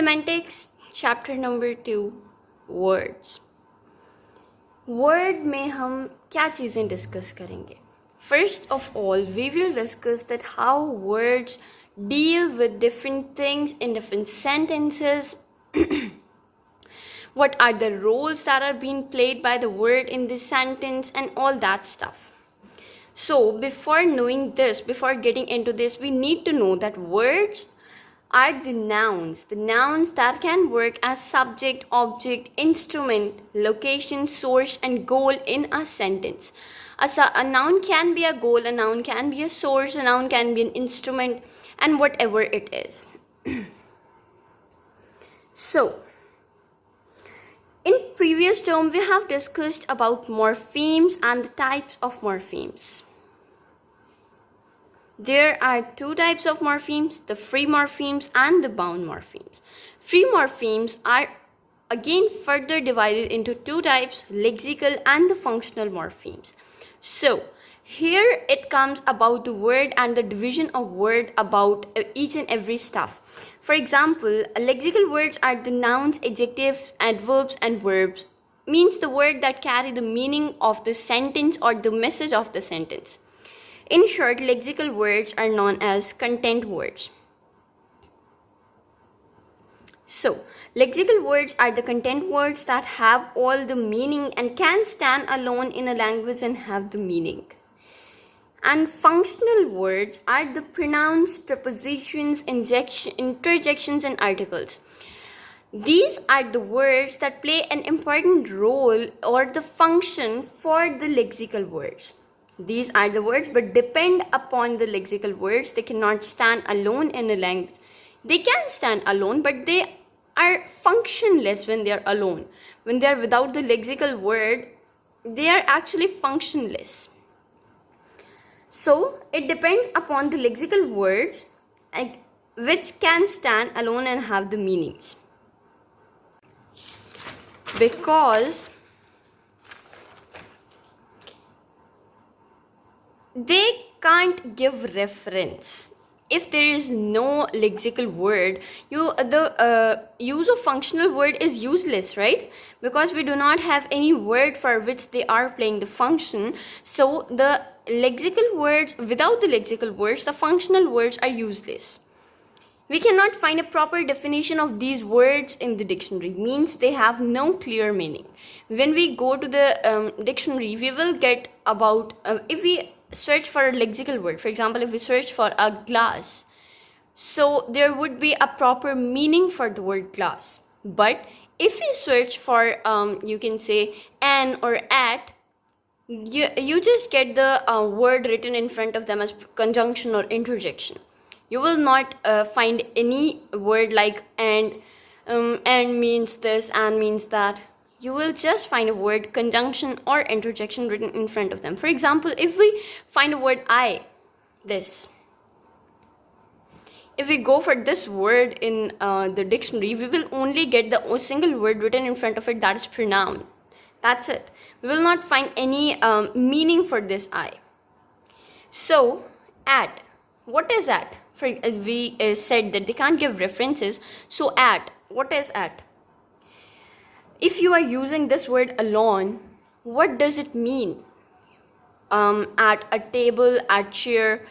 Semantics, chapter number 2, words. Word में हम क्या चीज़ें डिस्कस करेंगे? First of all, we will discuss that how words deal with different things in different sentences. What are the roles that are being played by the word in this sentence and all that stuff. So before knowing this, before getting into this, we need to know that words are the nouns that can work as subject, object, instrument, location, source, and goal in a sentence. A noun can be a goal, a noun can be a source, a noun can be an instrument, and whatever it is. So, in previous term, we have discussed about morphemes and the types of morphemes. There are two types of morphemes, the free morphemes and the bound morphemes. Free morphemes are again further divided into two types, lexical and the functional morphemes. So, here it comes about the word and the division of word about each and every stuff. For example, lexical words are the nouns, adjectives, adverbs, and verbs. Means the word that carry the meaning of the sentence or the message of the sentence. In short, lexical words are known as content words. So, lexical words are the content words that have all the meaning and can stand alone in a language and have the meaning. And functional words are the pronouns, prepositions, interjections, and articles. These are the words that play an important role or the function for the lexical words. These are the words but depend upon the lexical words. They cannot stand alone in a language. They can stand alone, but they are functionless when they are alone. When they are without the lexical word, they are actually functionless. So, it depends upon the lexical words which can stand alone and have the meanings. Because they can't give reference. If there is no lexical word, the use of functional word is useless, right? Because we do not have any word for which they are playing the function. So the lexical words, without the lexical words, the functional words are useless. We cannot find a proper definition of these words in the dictionary. Means they have no clear meaning. When we go to the dictionary, we will get about, if we search for a lexical word, for example, if we search for a glass, so there would be a proper meaning for the word glass. But if we search for, you can say an or at, you just get the word written in front of them as conjunction or interjection. You will not find any word like and means this, and means that. You will just find a word, conjunction or interjection written in front of them. For example, if we find a word I, this. If we go for this word in the dictionary, we will only get the single word written in front of it, that is pronoun. That's it. We will not find any meaning for this I. So, at. What is at? We said that they can't give references. So, at. What is at? If you are using this word alone, what does it mean? At a table, at chair.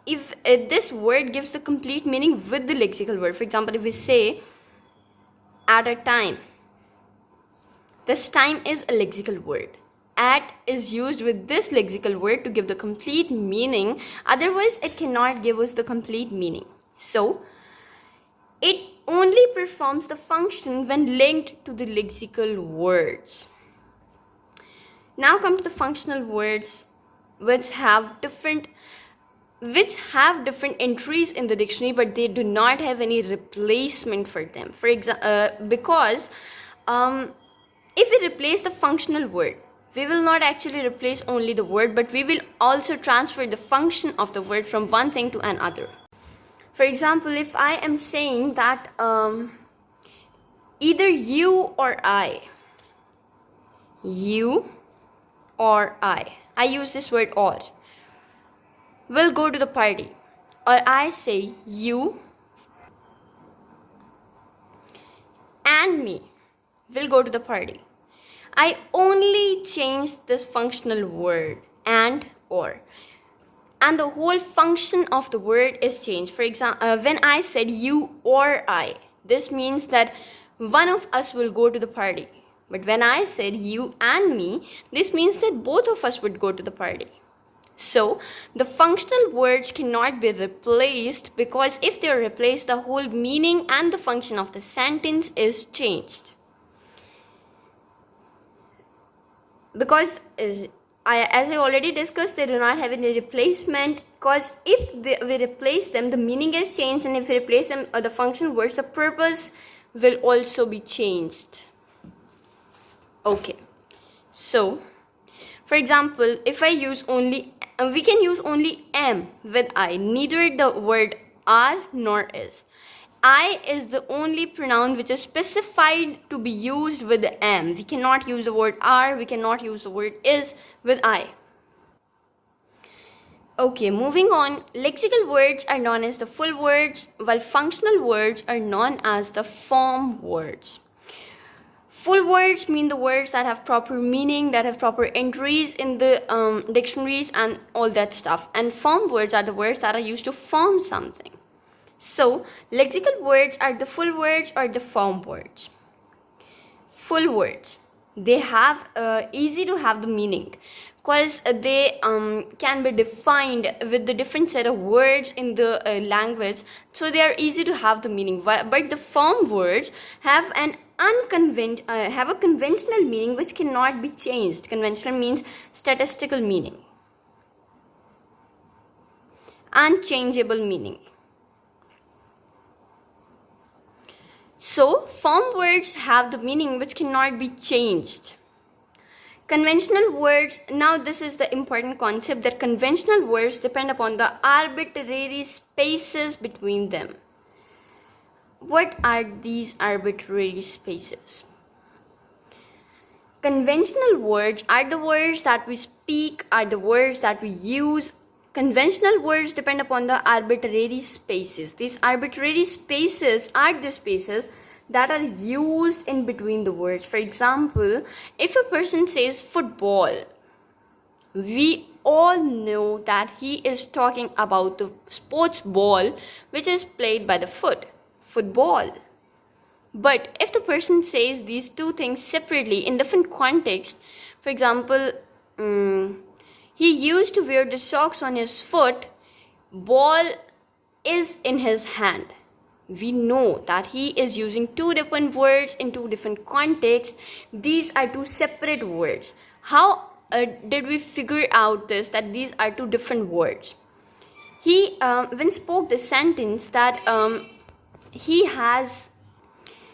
If this word gives the complete meaning with the lexical word. For example, if we say at a time, this time is a lexical word. At is used with this lexical word to give the complete meaning. Otherwise, it cannot give us the complete meaning. So, it only performs the function when linked to the lexical words. Now come to the functional words which have different entries in the dictionary, but they do not have any replacement for them. For example, because if we replace the functional word, we will not actually replace only the word, but we will also transfer the function of the word from one thing to another. For example, if I am saying that either you or I use this word or, will go to the party, or I say you and me will go to the party. I only changed this functional word and or, and the whole function of the word is changed. For example, when I said you or I, this means that one of us will go to the party. But when I said you and me, this means that both of us would go to the party. So the functional words cannot be replaced, because if they are replaced, the whole meaning and the function of the sentence is changed. Because as I already discussed, they do not have any replacement, because if we replace them, the meaning is changed, and if we replace them the functional words, the purpose will also be changed. Okay, so for example, if I use only, we can use only am with I, neither the word are nor is. I is the only pronoun which is specified to be used with am. We cannot use the word are, we cannot use the word is with I. Okay, moving on. Lexical words are known as the full words, while functional words are known as the form words. Full words mean the words that have proper meaning, that have proper entries in the dictionaries and all that stuff. And form words are the words that are used to form something. So, lexical words are the full words or the form words. Full words, they have easy to have the meaning, because they can be defined with the different set of words in the language, so they are easy to have the meaning. But the form words have an have a conventional meaning which cannot be changed. Conventional means statistical meaning, unchangeable meaning. So, form words have the meaning which cannot be changed. Conventional words, now this is the important concept, that conventional words depend upon the arbitrary spaces between them. What are these arbitrary spaces? Conventional words are the words that we speak, are the words that we use. Conventional words depend upon the arbitrary spaces. These arbitrary spaces are the spaces that are used in between the words. For example, if a person says football, we all know that he is talking about the sports ball which is played by the foot, football. But if the person says these two things separately in different contexts, for example, he used to wear the socks on his foot, ball is in his hand. We know that he is using two different words in two different contexts. These are two separate words. How did we figure out this, that these are two different words? He when spoke the sentence that he has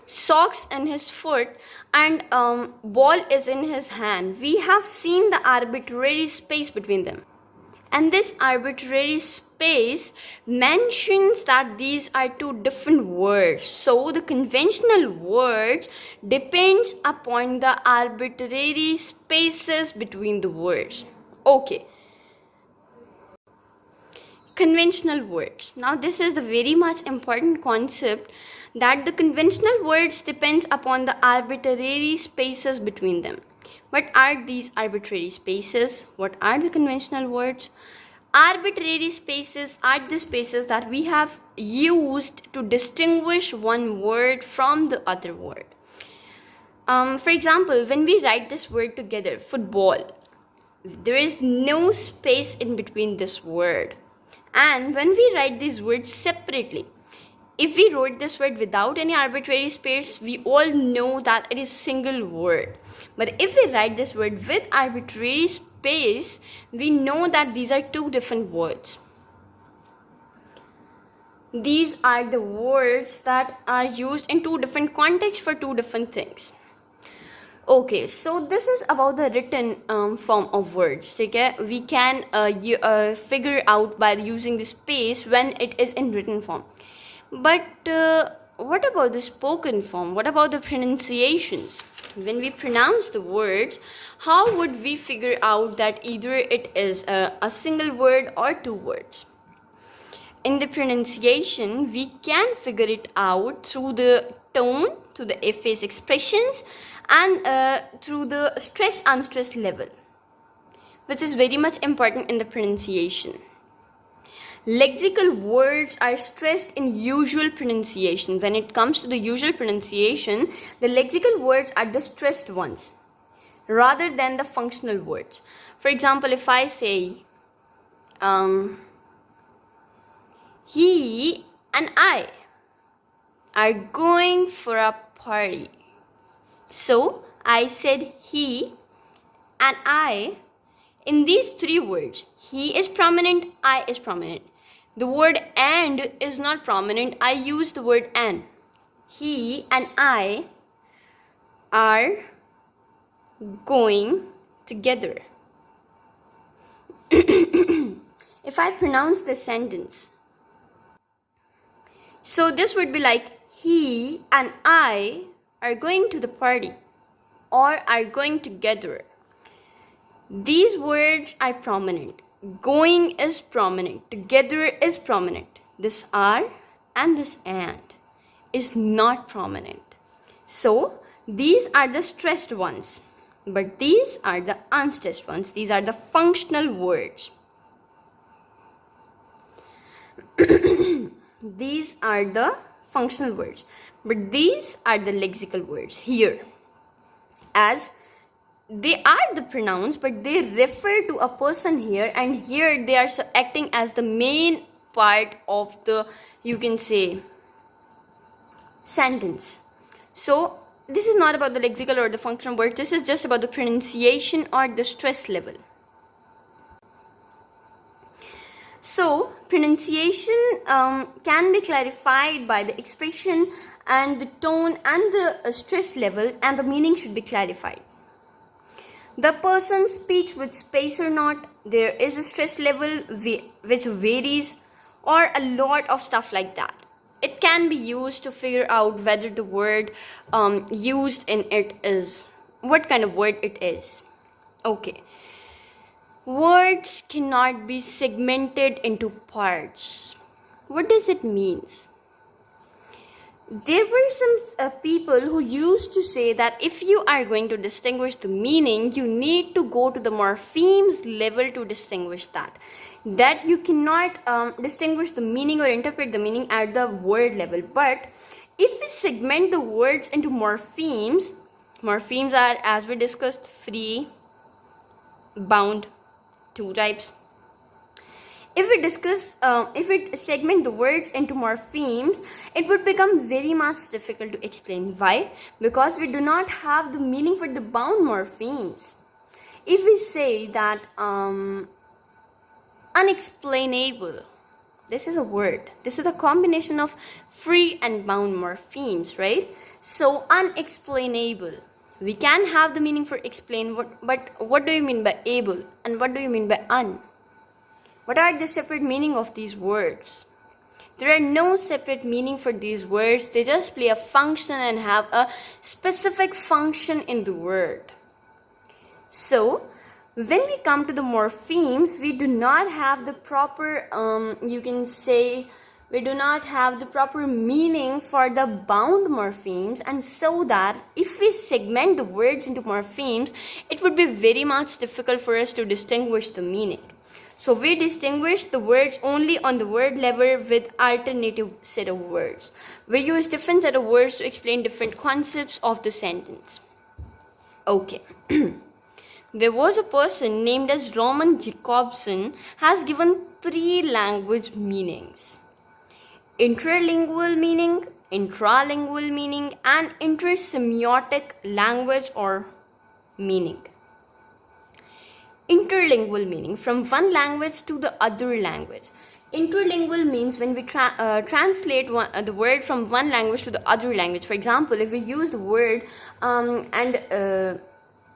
socks in his foot and ball is in his hand, we have seen the arbitrary space between them. And this arbitrary space mentions that these are two different words. So the conventional words depends upon the arbitrary spaces between the words. Okay. Conventional words. Now this is the very much important concept, that the conventional words depends upon the arbitrary spaces between them. What are these arbitrary spaces? What are the conventional words? Arbitrary spaces are the spaces that we have used to distinguish one word from the other word. For example, when we write this word together, football, there is no space in between this word. And when we write these words separately, if we wrote this word without any arbitrary space, we all know that it is single word. But if we write this word with arbitrary space, we know that these are two different words. These are the words that are used in two different contexts for two different things. Okay, so this is about the written form of words. Okay? We can figure out by using the space when it is in written form. But what about the spoken form? What about the pronunciations? When we pronounce the words, how would we figure out that either it is a single word or two words? In the pronunciation, we can figure it out through the tone, to the face expressions, and through the stress unstressed level, which is very much important in the pronunciation. Lexical words are stressed in usual pronunciation. When it comes to the usual pronunciation, the lexical words are the stressed ones rather than the functional words. For example, if I say he and I are going for a party. So I said he and I. In these three words, he is prominent, I is prominent. The word and is not prominent. I use the word and. He and I are going together. If I pronounce this sentence, so this would be like, he and I are going to the party or are going together. These words are prominent. Going is prominent. Together is prominent. This are and this and is not prominent. So these are the stressed ones, but these are the unstressed ones. These are the functional words. These are the functional words, but these are the lexical words here, as they are the pronouns, but they refer to a person here, and here they are acting as the main part of the, you can say, sentence. So this is not about the lexical or the functional word. This is just about the pronunciation or the stress level. So pronunciation can be clarified by the expression and the tone and the stress level, and the meaning should be clarified. The person speaks with space or not, there is a stress level which varies, or a lot of stuff like that. It can be used to figure out whether the word used in it is, what kind of word it is. Okay. Words cannot be segmented into parts. What does it mean? There were some people who used to say that if you are going to distinguish the meaning, you need to go to the morphemes level to distinguish that. That you cannot distinguish the meaning or interpret the meaning at the word level. But if we segment the words into morphemes, morphemes are, as we discussed, free, bound, two types. If we segment the words into morphemes, it would become very much difficult to explain. Why? Because we do not have the meaning for the bound morphemes. If we say that unexplainable, this is a word. This is a combination of free and bound morphemes, right? So unexplainable, we can have the meaning for explain, but what do you mean by able, and what do you mean by un? What are the separate meaning of these words? There are no separate meaning for these words. They just play a function and have a specific function in the word. So when we come to the morphemes, we do not have the proper, you can say, we do not have the proper meaning for the bound morphemes, and so that if we segment the words into morphemes, it would be very much difficult for us to distinguish the meaning. So we distinguish the words only on the word level with alternative set of words. We use different set of words to explain different concepts of the sentence. Okay. There was a person named as Roman Jacobson has given 3 language meanings: interlingual meaning, intralingual meaning, and intersemiotic language or meaning. Interlingual meaning, from one language to the other language. Interlingual means when we translate the word from one language to the other language. For example, if we use the word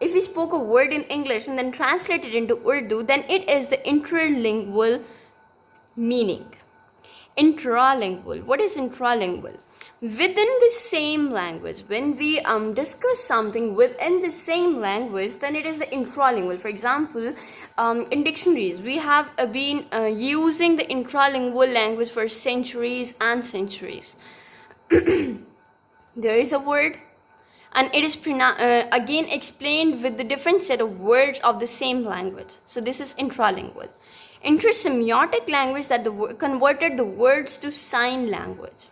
if we spoke a word in English and then translate it into Urdu, then it is the interlingual meaning. Intralingual. What is intralingual? Within the same language. When we discuss something within the same language, then it is the intralingual. For example, in dictionaries, we have been using the intralingual language for centuries and centuries. there is a word, and it is again explained with the different set of words of the same language. So this is intralingual. Intersemiotic language that converted the words to sign language.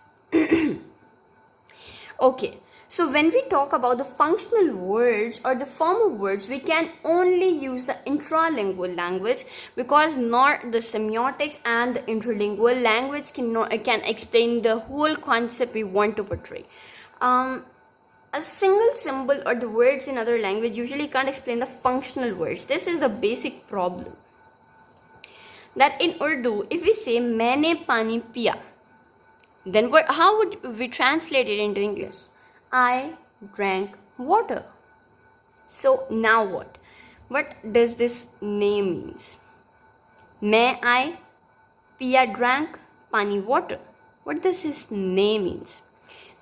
Okay, so when we talk about the functional words or the formal words, we can only use the intralingual language, because not the semiotics and the interlingual language can explain the whole concept we want to portray. A single symbol or the words in other language usually can't explain the functional words. This is the basic problem. That in Urdu, if we say maine pani piya, then how would we translate it into English? I drank water. So now what? What does this name means? Main I piya drank pani water. What does his name means?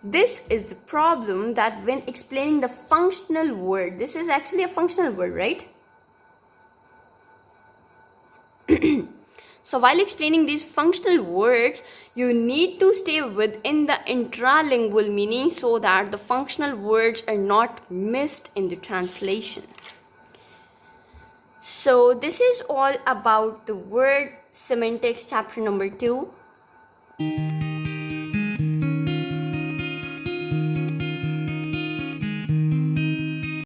This is the problem, that when explaining the functional word, this is actually a functional word, right? So while explaining these functional words, you need to stay within the intralingual meaning so that the functional words are not missed in the translation. So this is all about the word semantics, chapter number 2.